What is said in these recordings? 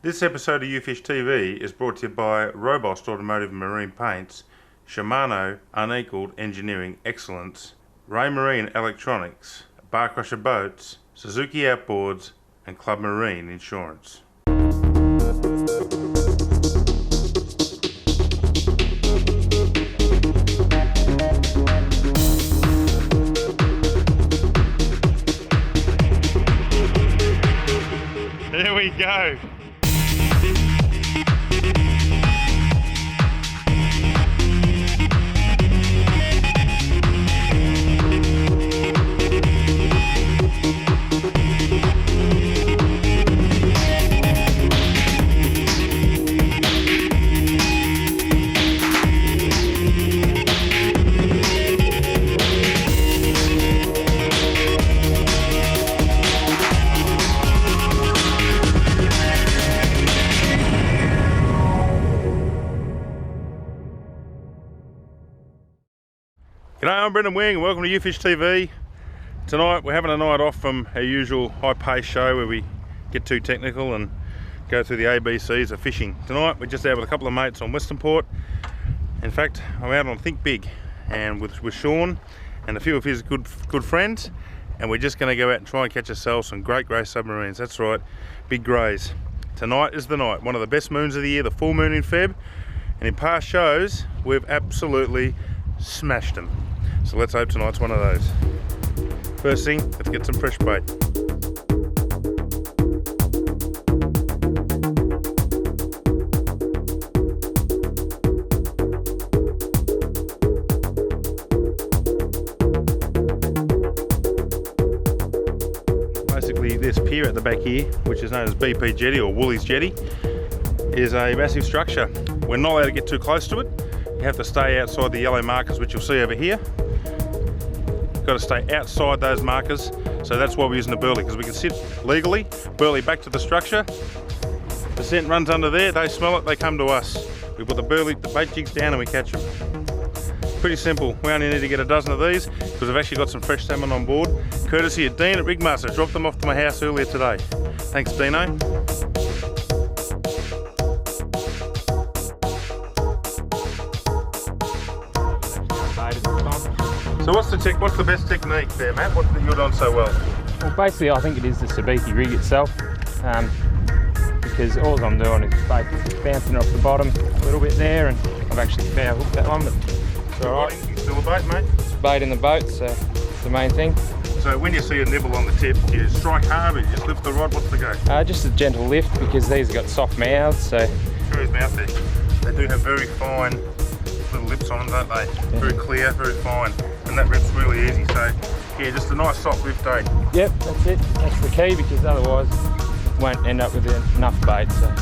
This episode of YouFishTV is brought to you by Robust Automotive and Marine Paints, Shimano Unequaled Engineering Excellence, Ray Marine Electronics, Bar Crusher Boats, Suzuki Outboards, and Club Marine Insurance. There we go. G'day, I'm Brendan Wing and welcome to YouFishTV. Tonight we're having a night off from our usual high-paced show where we get too technical and go through the ABCs of fishing. Tonight we're just out with a couple of mates on Western Port. In fact, I'm out on Think Big and with Sean and a few of his good friends, and we're just going to go out and try and catch ourselves some great grey submarines. That's right, big greys. Tonight is the night, one of the best moons of the year, the full moon in Feb, and in past shows we've absolutely smashed them. So let's hope tonight's one of those. First thing, let's get some fresh bait. Basically this pier at the back here, which is known as BP Jetty or Woolies Jetty, is a massive structure. We're not allowed to get too close to it. You have to stay outside the yellow markers, which you'll see over here. Got to stay outside those markers, so that's why we're using the burley, because we can sit legally, burley back to the structure. The scent runs under there, they smell it, they come to us. We put the bait jigs down and we catch them. Pretty simple. We only need to get a dozen of these because I've actually got some fresh salmon on board, courtesy of Dean at Rigmaster. Dropped them off to my house earlier today. Thanks, Dino. So what's the best technique there, Matt? What you're doing so well? Well, basically I think it is the sabiki rig itself, because all I'm doing is bouncing off the bottom a little bit there, and I've actually foul hooked that one, but it's alright. Still a bait, mate? It's bait in the boat, so it's the main thing. So when you see a nibble on the tip, you strike hard or you just lift the rod, what's the go? Just a gentle lift, because these have got soft mouths, so... Through his mouth there. They do have very fine little lips on them, don't they? Yeah. Very clear, very fine. And that rip's really easy, so yeah, just a nice soft lift, eh? Yep, that's it. That's the key, because otherwise it won't end up with enough bait. So.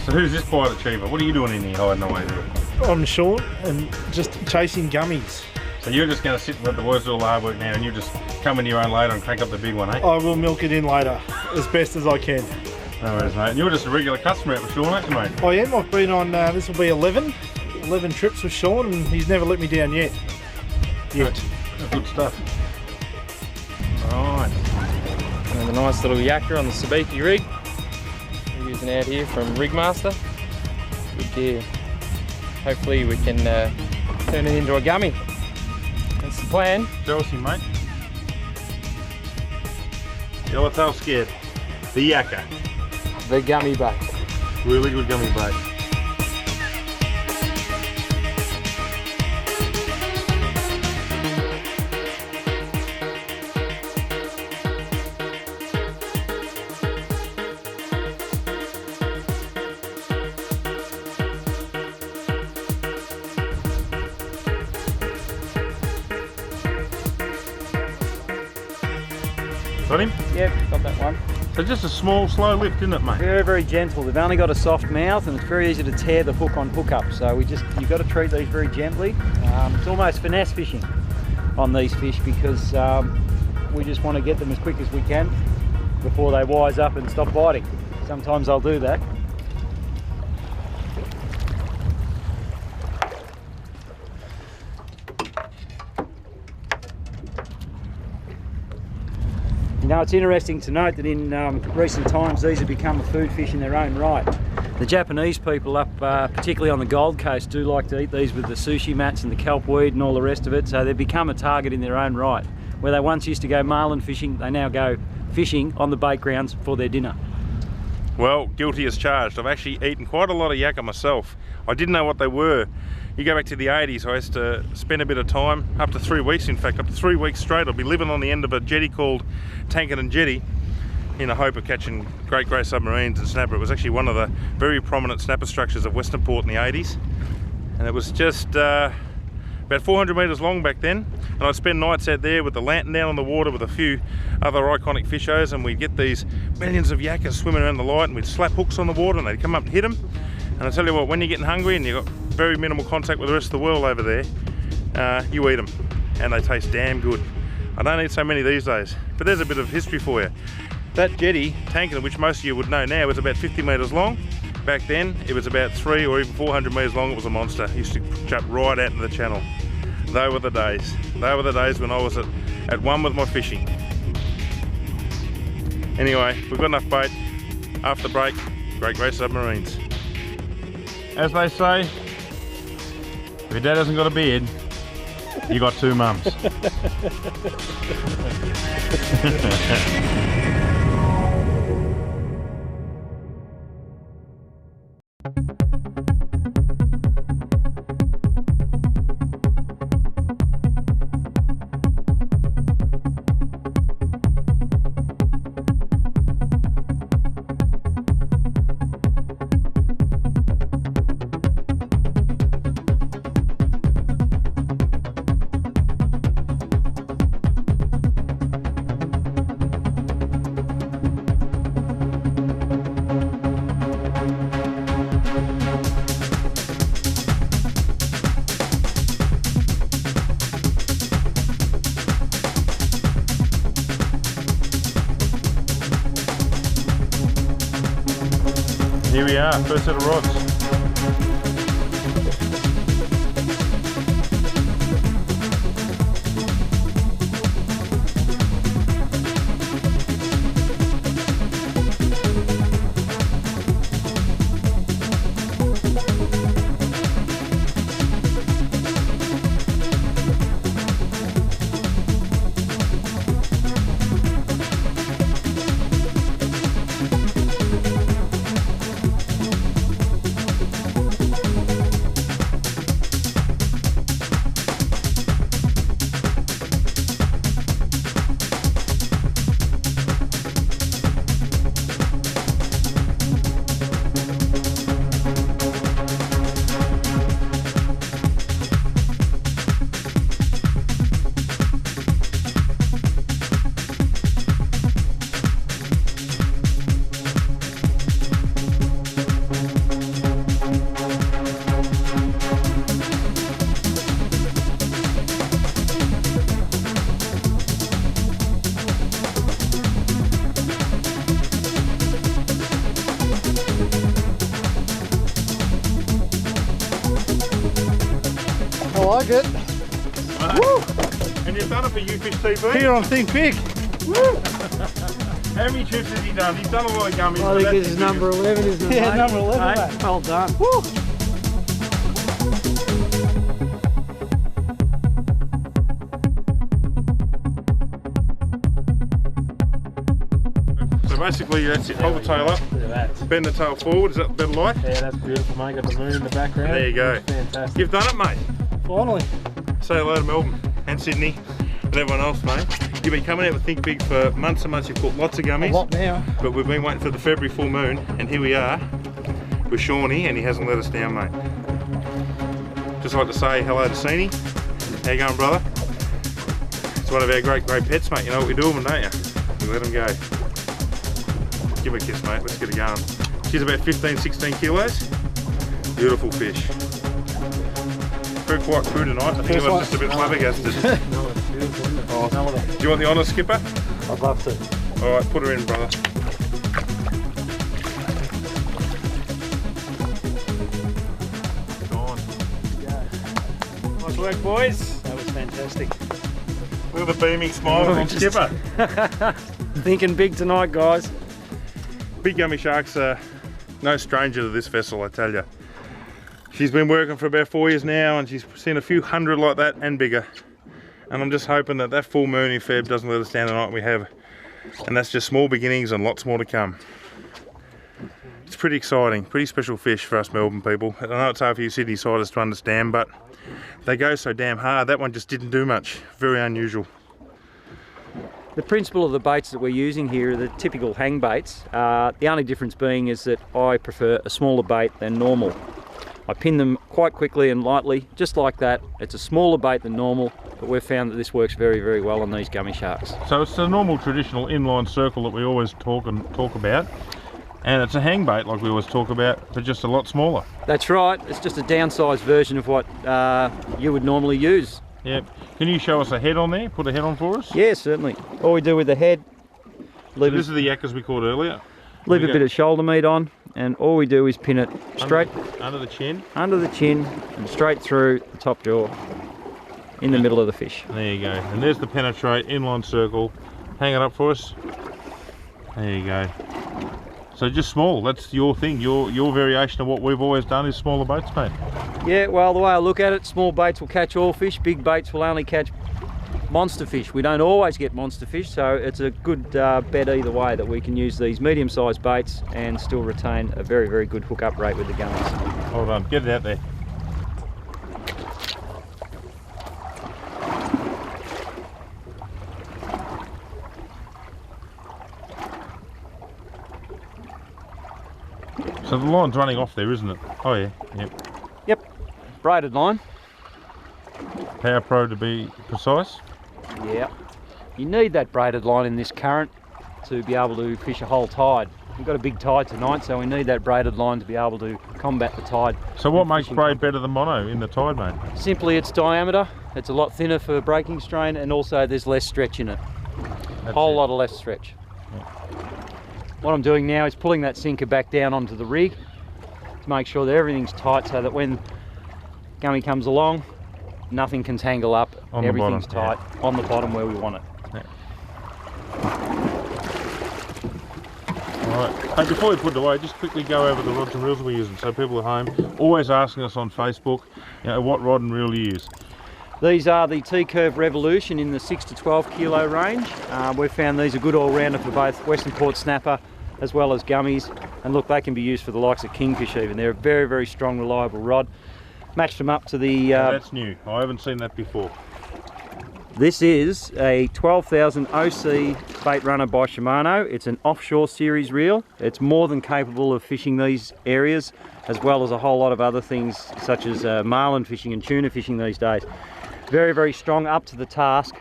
So who's this pirate achiever? What are you doing in here hiding away there? I'm Sean and just chasing gummies. So you're just going to sit and let the boys do all the hard work now, and you just come into your own later and crank up the big one, eh? I will milk it in later as best as I can. No worries, mate. And you're just a regular customer out with Sean, aren't you, mate? I am. I've been on, this will be 11 trips with Sean, and he's never let me down yet. Good stuff. Alright. And a nice little yakka on the sabiki rig. We're using out here from Rigmaster. Good gear. Hopefully we can turn it into a gummy. That's the plan. Chelsea, mate. Yellowtail scared. The yakka. The gummy bait. Really good gummy bait. Got him? Yep, got that one. So just a small, slow lift, isn't it, mate? Very, very gentle. They've only got a soft mouth and it's very easy to tear the hook on hookup. So you've got to treat these very gently. It's almost finesse fishing on these fish because we just want to get them as quick as we can before they wise up and stop biting. Sometimes I'll do that. Now it's interesting to note that in recent times these have become a food fish in their own right. The Japanese people up, particularly on the Gold Coast, do like to eat these with the sushi mats and the kelp weed and all the rest of it, so they've become a target in their own right. Where they once used to go marlin fishing, they now go fishing on the bait grounds for their dinner. Well, guilty as charged. I've actually eaten quite a lot of yakka myself. I didn't know what they were. You go back to the 80s, I used to spend a bit of time, up to 3 weeks in fact, up to 3 weeks straight, I'd be living on the end of a jetty called Tankerton Jetty in the hope of catching great grey submarines and snapper. It was actually one of the very prominent snapper structures of Western Port in the 80s. And it was just about 400 metres long back then. And I'd spend nights out there with the lantern down on the water with a few other iconic fishers, and we'd get these millions of yakkas swimming around the light, and we'd slap hooks on the water and they'd come up and hit them. And I tell you what, when you're getting hungry and you've got very minimal contact with the rest of the world over there, you eat them and they taste damn good. I don't eat so many these days, but there's a bit of history for you. That jetty, Tankerton, which most of you would know now, was about 50 metres long. Back then, it was about 300 or even 400 metres long. It was a monster. It used to jump right out into the channel. They were the days. They were the days when I was at one with my fishing. Anyway, we've got enough bait. After the break, great grey submarines. As they say, if your dad hasn't got a beard, you got two mums. Here we are, first set of rods. I like it. Woo! And you've done it for YouFishTV? Here on Think Big. Woo! How many trips has he done? He's done a lot of gummies. I think this is number 11, isn't it? Yeah, mate? number 11, Hey, mate. well done. Woo! So basically that's it, hold the tail up. that. Bend the tail forward, is that better light? Yeah, that's beautiful, mate. Got the moon in the background. There you go. Fantastic. You've done it, mate. Finally. Say hello to Melbourne and Sydney and everyone else, mate. You've been coming out with Think Big for months and months. You've caught lots of gummies. A lot now. But we've been waiting for the February full moon, and here we are with Shawnee, and he hasn't let us down, mate. Just like to say hello to Seanie. How you going, brother? It's one of our great pets, mate. You know what we do with them, don't you? We let them go. Give her a kiss, mate. Let's get her going. She's about 15, 16 kilos. Beautiful fish. Very quiet crew tonight. I think it was just a bit flabbergasted. Do you want the honour, Skipper? I'd love to. All right, put her in, brother. Nice work, boys. That was fantastic. Look at the beaming smile on Skipper. Thinking big tonight, guys. Big gummy sharks are no stranger to this vessel, I tell you. She's been working for about 4 years now, and she's seen a few hundred like that and bigger. And I'm just hoping that that full moon in Feb doesn't let us down tonight. We have, and that's just small beginnings and lots more to come. It's pretty exciting, pretty special fish for us Melbourne people. I know it's hard for you Sydney siders to understand, but they go so damn hard. That one just didn't do much. Very unusual. The principle of the baits that we're using here are the typical hang baits. The only difference being is that I prefer a smaller bait than normal. I pin them quite quickly and lightly, just like that. It's a smaller bait than normal, but we've found that this works very, very well on these gummy sharks. So it's the normal traditional inline circle that we always talk about, and it's a hang bait like we always talk about, but just a lot smaller. That's right. It's just a downsized version of what you would normally use. Yep. Can you show us a head on there? Put a head on for us? Yeah, certainly. All we do with the head, So this is the yakkers we caught earlier. leave a bit of shoulder meat on, and all we do is pin it straight under the chin and straight through the top jaw in the middle of the fish. There you go. And there's the penetrate inline circle. Hang it up for us. There you go. So just small. That's your thing. Your variation of what we've always done is smaller boats, mate. Yeah, well, the way I look at it, small baits will catch all fish, big baits will only catch monster fish. We don't always get monster fish, so it's a good bet either way that we can use these medium-sized baits and still retain a very, very good hook-up rate with the gummies. Hold on, get it out there. So the line's running off there, isn't it? Oh yeah, yep. Yep, braided line. Power Pro to be precise. Yeah, you need that braided line in this current to be able to fish a whole tide. We've got a big tide tonight, so we need that braided line to be able to combat the tide. So what makes braid better than mono in the tide, mate? Simply its diameter. It's a lot thinner for breaking strain, and also there's less stretch in it. A whole lot of less stretch. Yeah. What I'm doing now is pulling that sinker back down onto the rig to make sure that everything's tight, so that when gummy comes along, nothing can tangle up. Everything's tight on the bottom where we want it. Yeah. Alright, hey, before we put it away, just quickly go over the rods and reels we're using, so people at home always asking us on Facebook, you know, what rod and reel do you use? These are the T-Curve Revolution in the 6 to 12 kilo range. We've found these a good all-rounder for both Western Port Snapper as well as gummies, and look, they can be used for the likes of kingfish even. They're a very, very strong, reliable rod. Matched them up to the... that's new, I haven't seen that before. This is a 12,000 OC bait runner by Shimano. It's an offshore series reel. It's more than capable of fishing these areas, as well as a whole lot of other things such as marlin fishing and tuna fishing these days. Very, very strong, up to the task.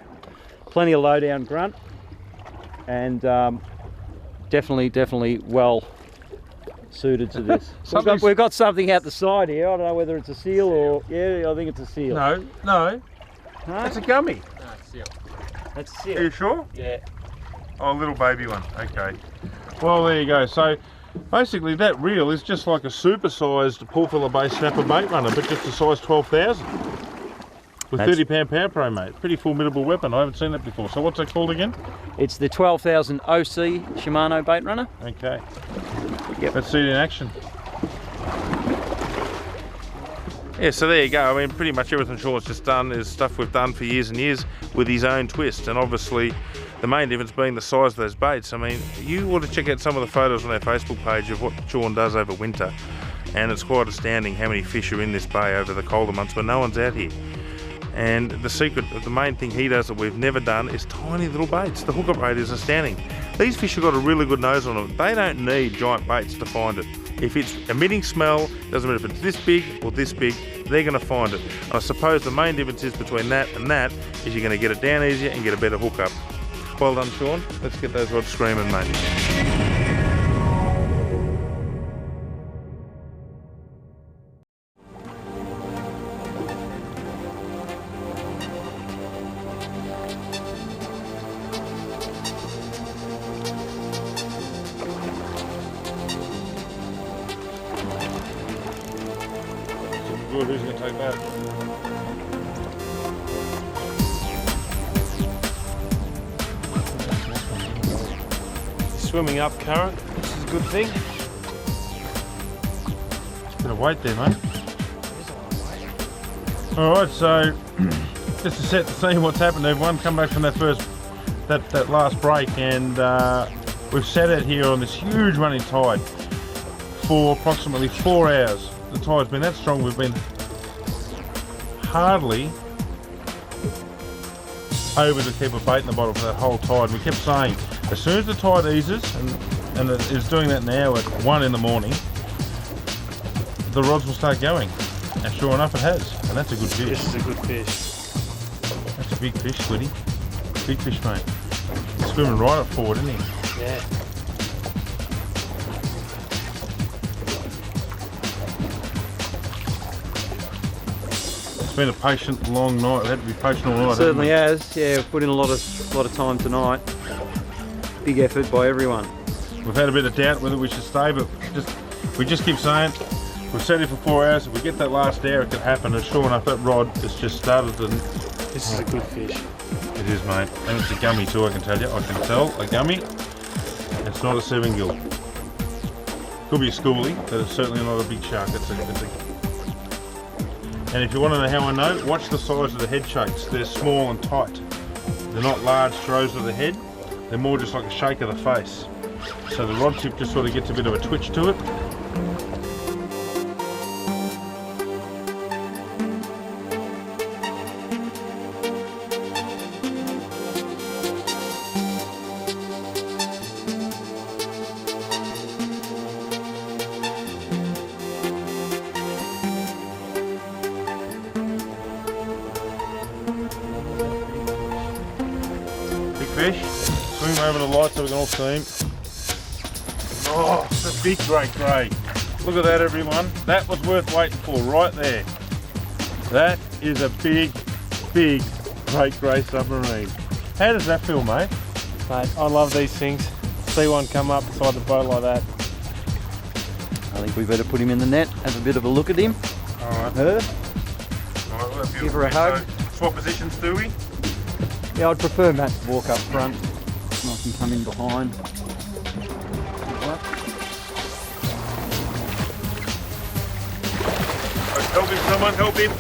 Plenty of low down grunt, and definitely well suited to this. We've got something out the side here. I don't know whether it's a seal or... Yeah, I think it's a seal. No. It's a gummy. No, it's seal. That's a seal. Are you sure? Yeah. Oh, a little baby one, okay. Well, there you go. So basically that reel is just like a super-sized Paulfiller Bay snapper bait runner, but just a size 12,000. With 30 pound Power Pro, mate. Pretty formidable weapon. I haven't seen that before. So what's that called again? It's the 12,000 OC Shimano bait runner. Okay. Yep. Let's see it in action. Yeah, so there you go. I mean, pretty much everything Sean's just done is stuff we've done for years and years with his own twist. And obviously, The main difference being the size of those baits. I mean, you ought to check out some of the photos on our Facebook page of what Sean does over winter, and it's quite astounding how many fish are in this bay over the colder months when no one's out here. And the secret, the main thing he does that we've never done is tiny little baits. The hookup rate is astounding. These fish have got a really good nose on them. They don't need giant baits to find it. If it's emitting smell, doesn't matter if it's this big or this big, they're going to find it. And I suppose the main difference is between that and that is you're going to get it down easier and get a better hookup. Well done, Sean. Let's get those rods screaming, mate. Good, who's going to take that? Swimming up current, which is a good thing. Bit of weight there, mate. Alright, so just to set the scene what's happened, everyone, come back from that last break, and we've sat out here on this huge running tide for approximately 4 hours. The tide's been that strong, we've been hardly able to keep a bait in the bottom for that whole tide. We kept saying, as soon as the tide eases, and it is doing that now at 1 in the morning, the rods will start going. And sure enough it has, and that's a good fish. This is a good fish. That's a big fish, Squiddy. Big fish, mate. He's swimming right up forward, isn't he? Yeah. It's been a patient, long night. It had to be patient all night. Certainly has. Yeah, we've put in a lot of time tonight. Big effort by everyone. We've had a bit of doubt whether we should stay, but we just keep saying, we've sat here for 4 hours. If we get that last hour, it could happen. And sure enough, that rod has just started to... This is a good fish. It is, mate. And it's a gummy too, I can tell you. I can tell a gummy. It's not a 7 gill. Could be a schoolie, but it's certainly not a big shark. And if you want to know how I know, watch the size of the head shakes. They're small and tight. They're not large throws of the head. They're more just like a shake of the face. So the rod tip just sort of gets a bit of a twitch to it. Fish. Swing him over the light so we can all see him. Oh, it's a big great grey. Look at that, everyone. That was worth waiting for right there. That is a big great grey submarine. How does that feel, mate? Mate, I love these things. See one come up beside the boat like that. I think we better put him in the net, have a bit of a look at him. Alright. Her. Alright, well, Give her a hug. So, swap positions, do we? Yeah, I'd prefer Matt to walk up front. I can come in behind. Help him, someone, help him.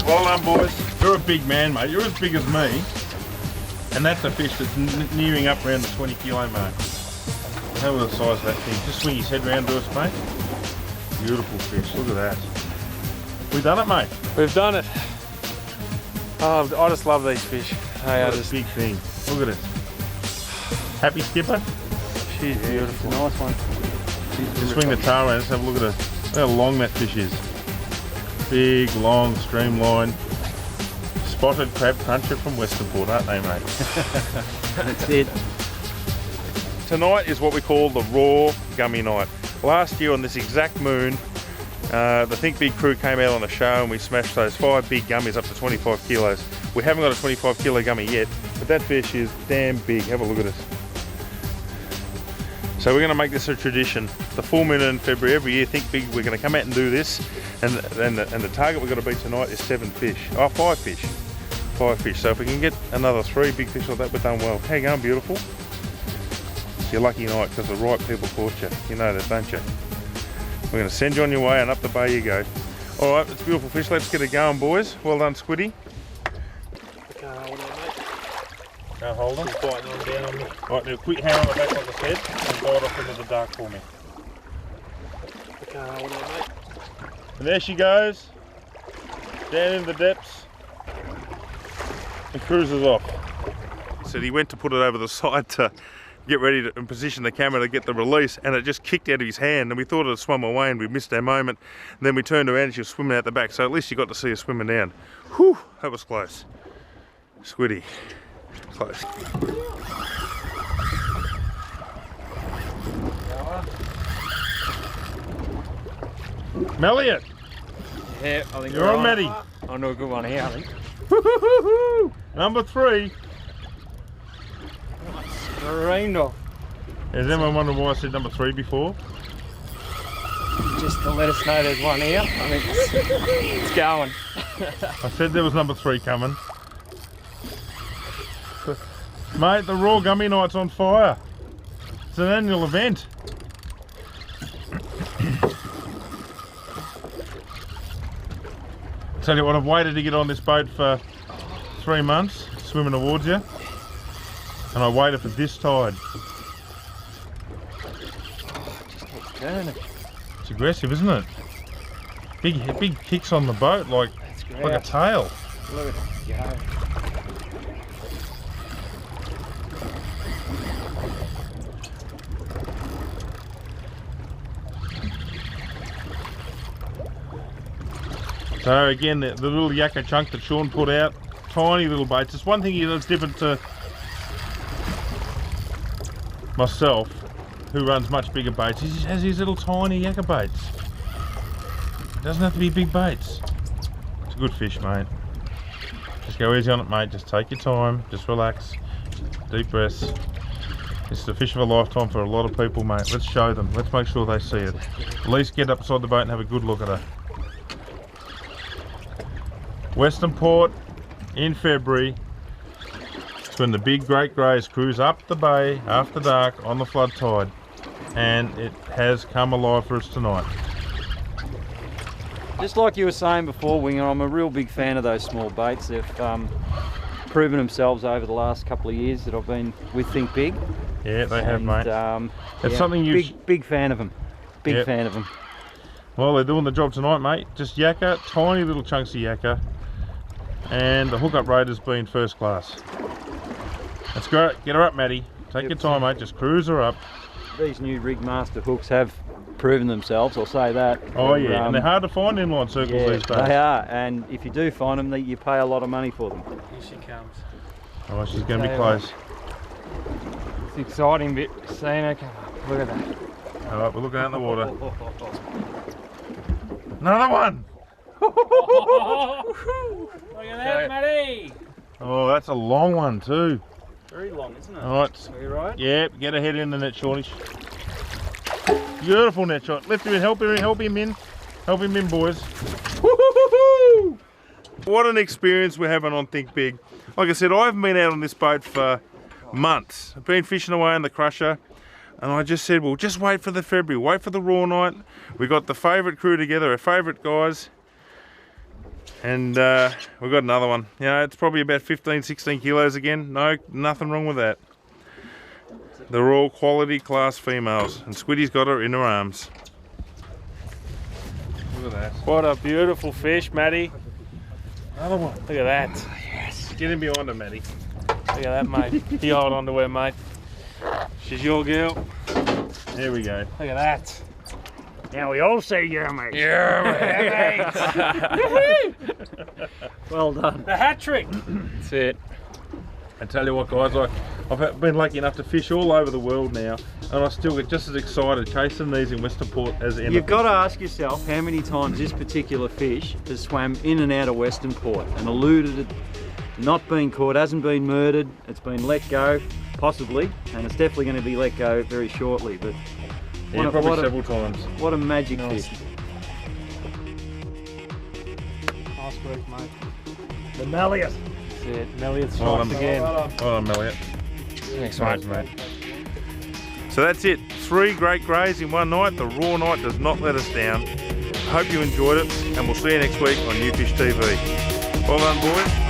Well done, boys. You're a big man, mate. You're as big as me. And that's a fish that's nearing up around the 20 kilo mark. How the size of that thing? Just swing his head round to us, mate. Beautiful fish. Look at that. We done it, mate. We've done it. Oh, I just love these fish. Hey, What a big thing. Look at it. Happy, skipper? She's beautiful. Nice one. Just swing the tail around. Let's have a look at it. Look how long that fish is. Big, long, streamline. Spotted crab cruncher from Westernport, aren't they, mate? That's it. Tonight is what we call the raw gummy night. Last year on this exact moon, the Think Big crew came out on a show and we smashed those 5 big gummies up to 25 kilos. We haven't got a 25 kilo gummy yet, but that fish is damn big. Have a look at it. So we're going to make this a tradition. The full moon in February every year, Think Big, we're going to come out and do this, and the target we're going to beat tonight is 7 fish. Oh, 5 fish. 5 fish. So if we can get another 3 big fish like that, we've done well. How you going, beautiful? It's your lucky night because the right people caught you. You know that, don't you? We're going to send you on your way and up the bay you go. All right, it's beautiful fish. Let's get it going, boys. Well done, Squiddy. Now hold them. He's biting on down on me. Right, now quick hand on the back like I said and bite off into the dark for me. I can't hold on, mate. And there she goes, down in the depths, and cruises off. So he went to put it over the side to get ready to position the camera to get the release, and it just kicked out of his hand, and we thought it had swum away and we missed our moment. And then we turned around and she was swimming out the back, so at least you got to see her swimming down. Whew, that was close. Squiddy, close. Melliot, Yeah, I think you're we're on, Matty. On to a good one here, I think. Number 3. Screamed off. Has anyone wondered why I said number 3 before? Just to let us know there's one here. I think it's going. I said there was number 3 coming. Mate, the Raw Gummy Night's on fire. It's an annual event. Tell you what, I've waited to get on this boat for 3 months, swimming towards you. And I waited for this tide. Turning. It's aggressive, isn't it? Big kicks on the boat, like a tail. Look at it go. So again, the little yakka chunk that Sean put out, tiny little baits. It's one thing that's different to myself, who runs much bigger baits. He just has these little tiny yakka baits. It doesn't have to be big baits. It's a good fish, mate. Just go easy on it, mate. Just take your time. Just relax. Deep breaths. This is the fish of a lifetime for a lot of people, mate. Let's show them. Let's make sure they see it. At least get up beside the boat and have a good look at her. Western Port in February. It's when the big great greys cruise up the bay after dark on the flood tide, and it has come alive for us tonight. Just like you were saying before, Winger, I'm a real big fan of those small baits. They've proven themselves over the last couple of years that I've been with Think Big. Yeah, they have, mate. It's something you... Big fan of them. Big fan of them. Well, they're doing the job tonight, mate. Just yakka, tiny little chunks of yakka, and the hookup rate has been first class. That's great. Get her up, Matty. Take your time, mate. Just cruise her up. These new Rigmaster hooks have proven themselves, I'll say that. Oh yeah, and they're hard to find in inline circles these days. They are, and if you do find them, you pay a lot of money for them. Here she comes. Oh, she's going to be close. It's an exciting bit seeing her come up. Look at that. All right, we're looking out in the water. Another one! Look at that, Matty! Oh, that's a long one too. Very long, isn't it? All right. Are you right? Yeah, get her head in the net, Shawnish. Beautiful net shot. Lift him in, help him in. Help him in, boys. Woo-hoo-hoo-hoo! What an experience we're having on Think Big. Like I said, I haven't been out on this boat for months. I've been fishing away in the crusher, and I just said, well, just wait for the February, wait for the raw night. We got the favourite crew together, our favourite guys, and we've got another one. You know, it's probably about 15, 16 kilos again. No, nothing wrong with that. They're all quality class females, and Squiddy's got her in her arms. Look at that. What a beautiful fish, Matty. Another one. Look at that. Yes. Get in behind her, Matty. Look at that, mate. You hold on to her, mate. She's your girl. There we go. Look at that. Now we all say you're mate. Yeah, mate. Well done. The hat trick. That's it. I tell you what, guys, I've been lucky enough to fish all over the world now, and I still get just as excited chasing these in Western Port as anything. You've got to ask yourself how many times this particular fish has swam in and out of Western Port and eluded it, not being caught, hasn't been murdered, it's been let go, possibly, and it's definitely going to be let go very shortly. But yeah, probably several times. What a magic fish. Nice work, mate. The Malleus. That's it. Melliot Well strikes done. again. Well done, Melliot. Thanks, Nice, mate. mate. So that's it. 3 great greys in one night. The raw night does not let us down. Hope you enjoyed it, and we'll see you next week on YouFishTV. Well done, boys.